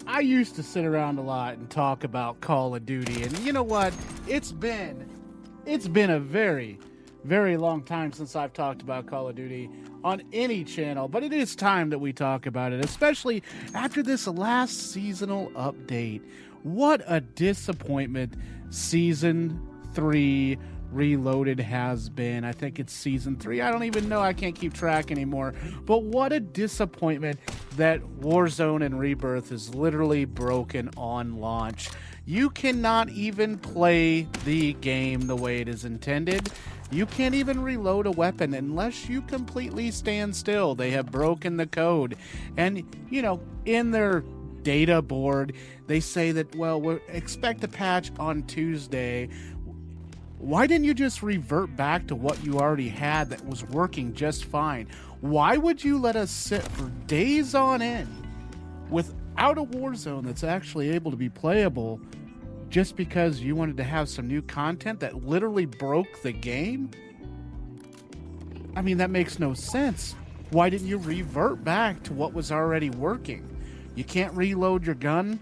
I used to sit around a lot and talk about Call of Duty, and you know what? It's been a very, very long time since I've talked about Call of Duty on any channel, but it is time that we talk about it, especially after this last seasonal update. What a disappointment Season 3 Reloaded has been. I think it's Season 3. I don't even know. I can't keep track anymore. But what a disappointment that Warzone and Rebirth is literally broken on launch. You cannot even play the game the way it is intended. You can't even reload a weapon unless you completely stand still. They have broken the code. And, you know, in their data board, they say that, well, we expect a patch on Tuesday. Why didn't you just revert back to what you already had that was working just fine? Why would you let us sit for days on end without a Warzone that's actually able to be playable just because you wanted to have some new content that literally broke the game? I mean, that makes no sense. Why didn't you revert back to what was already working? You can't reload your gun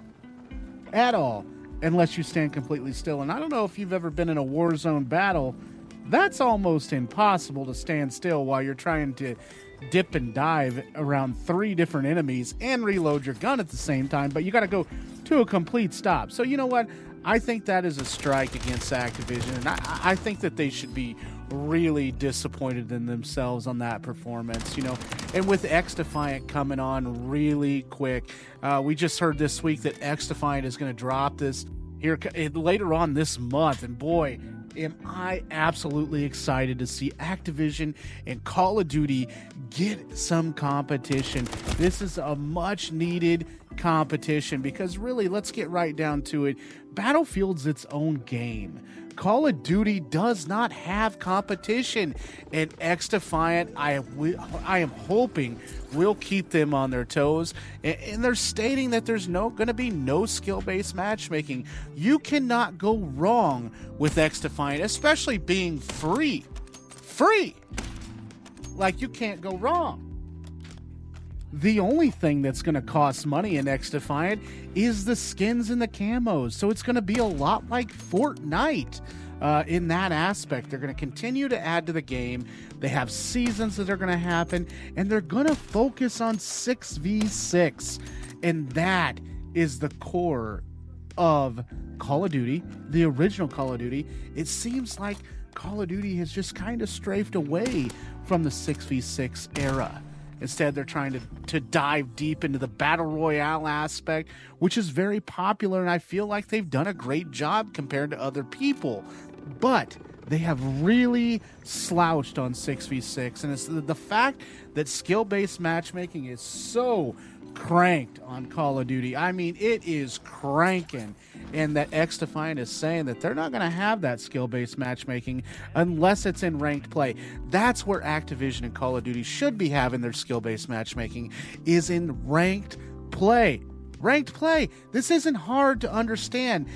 at all unless you stand completely still. And I don't know if you've ever been in a Warzone battle. That's almost impossible to stand still while you're trying to dip and dive around 3 different enemies and reload your gun at the same time, but you got to go to a complete stop. So you know what? I think that is a strike against Activision, and I think that they should be really disappointed in themselves on that performance, you know. And with X Defiant coming on really quick, we just heard this week that X Defiant is going to drop this here later on this month, and boy, am I absolutely excited to see Activision and Call of Duty get some competition. This is a much needed competition because really, let's get right down to it. Battlefield's its own game. Call of Duty does not have competition, and X Defiant, I am hoping, will keep them on their toes. And they're stating that there's going to be no skill-based matchmaking. You cannot go wrong with X Defiant, especially being free. Free! Like, you can't go wrong. The only thing that's going to cost money in X Defiant is the skins and the camos. So it's going to be a lot like Fortnite in that aspect. They're going to continue to add to the game. They have seasons that are going to happen, and they're going to focus on 6v6. And that is the core of Call of Duty, the original Call of Duty. It seems like Call of Duty has just kind of strafed away from the 6v6 era. Instead, they're trying to dive deep into the Battle Royale aspect, which is very popular, and I feel like they've done a great job compared to other people. But they have really slouched on 6v6, and it's the fact that skill-based matchmaking is so cranked on Call of Duty. I mean, it is cranking. And that X Defiant is saying that they're not going to have that skill-based matchmaking unless it's in ranked play. That's where Activision and Call of Duty should be having their skill-based matchmaking, is in ranked play. Ranked play. This isn't hard to understand.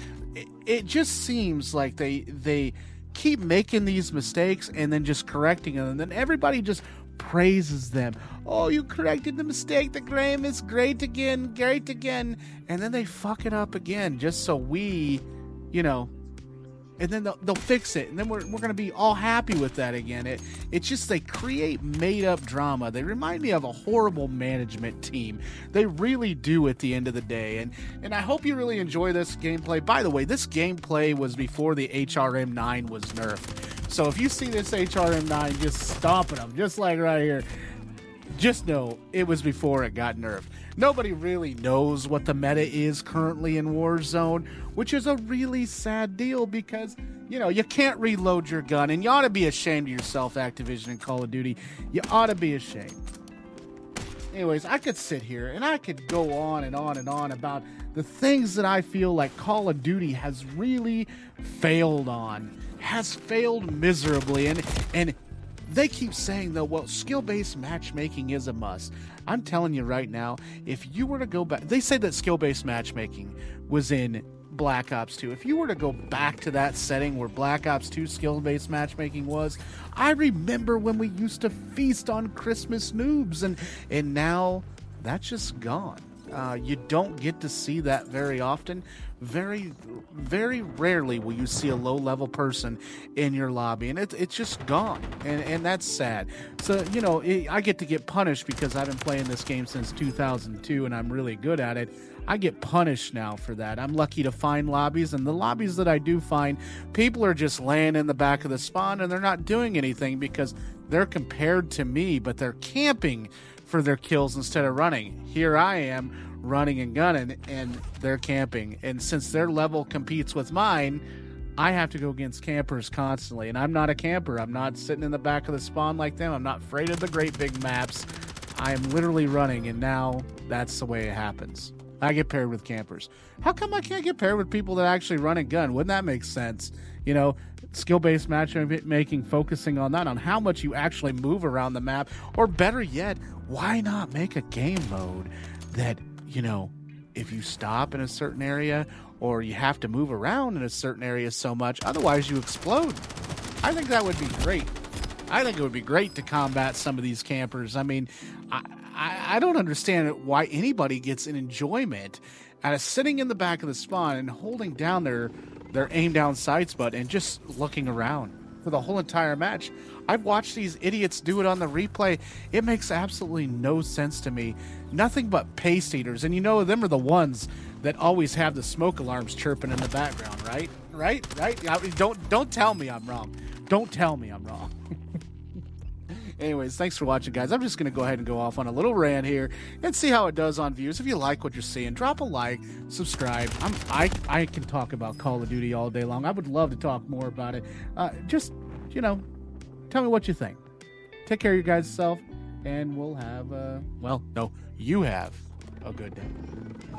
It just seems like they keep making these mistakes and then just correcting them, and then everybody just praises them. Oh, you corrected the mistake. The game is great again, great again. And then they fuck it up again just so we, you know, and then they'll fix it. And then we're going to be all happy with that again. It's just they create made-up drama. They remind me of a horrible management team. They really do at the end of the day. And I hope you really enjoy this gameplay. By the way, this gameplay was before the HRM9 was nerfed. So if you see this HRM9 just stomping them, just like right here, just know it was before it got nerfed. Nobody really knows what the meta is currently in Warzone, which is a really sad deal because, you know, you can't reload your gun, and you ought to be ashamed of yourself, Activision and Call of Duty. You ought to be ashamed. Anyways, I could sit here and I could go on and on and on about the things that I feel like Call of Duty has really failed on, has failed miserably, and they keep saying, though, well, skill-based matchmaking is a must. I'm telling you right now, if you were to go back, they say that skill-based matchmaking was in Black Ops 2. If you were to go back to that setting where Black Ops 2 skill-based matchmaking was, I remember when we used to feast on Christmas noobs, and now that's just gone. You don't get to see that very often. Very, very rarely will you see a low-level person in your lobby, and it's just gone, and that's sad. So, I get to get punished because I've been playing this game since 2002, and I'm really good at it. I get punished now for that. I'm lucky to find lobbies, and the lobbies that I do find, people are just laying in the back of the spawn, and they're not doing anything because they're compared to me, but they're camping for their kills instead of running. Here I am running and gunning, and they're camping. And since their level competes with mine, I have to go against campers constantly. And I'm not a camper. I'm not sitting in the back of the spawn like them. I'm not afraid of the great big maps. I am literally running, and now that's the way it happens. I get paired with campers. How come I can't get paired with people that actually run and gun? Wouldn't that make sense? Skill-based matchmaking, focusing on that, on how much you actually move around the map. Or better yet, why not make a game mode that, if you stop in a certain area or you have to move around in a certain area so much, otherwise you explode. I think that would be great. I think it would be great to combat some of these campers. I mean, I don't understand why anybody gets an enjoyment out of sitting in the back of the spawn and holding down their aim down sights button and just looking around for the whole entire match. I've watched these idiots do it on the replay. It makes absolutely no sense to me. Nothing but pace eaters. And them are the ones that always have the smoke alarms chirping in the background, right? Right? Don't tell me I'm wrong. Don't tell me I'm wrong. Anyways, thanks for watching, guys. I'm just going to go ahead and go off on a little rant here and see how it does on views. If you like what you're seeing, drop a like, subscribe. I can talk about Call of Duty all day long. I would love to talk more about it. Just, tell me what you think. Take care of your guys' self, and we'll have, you have a good day.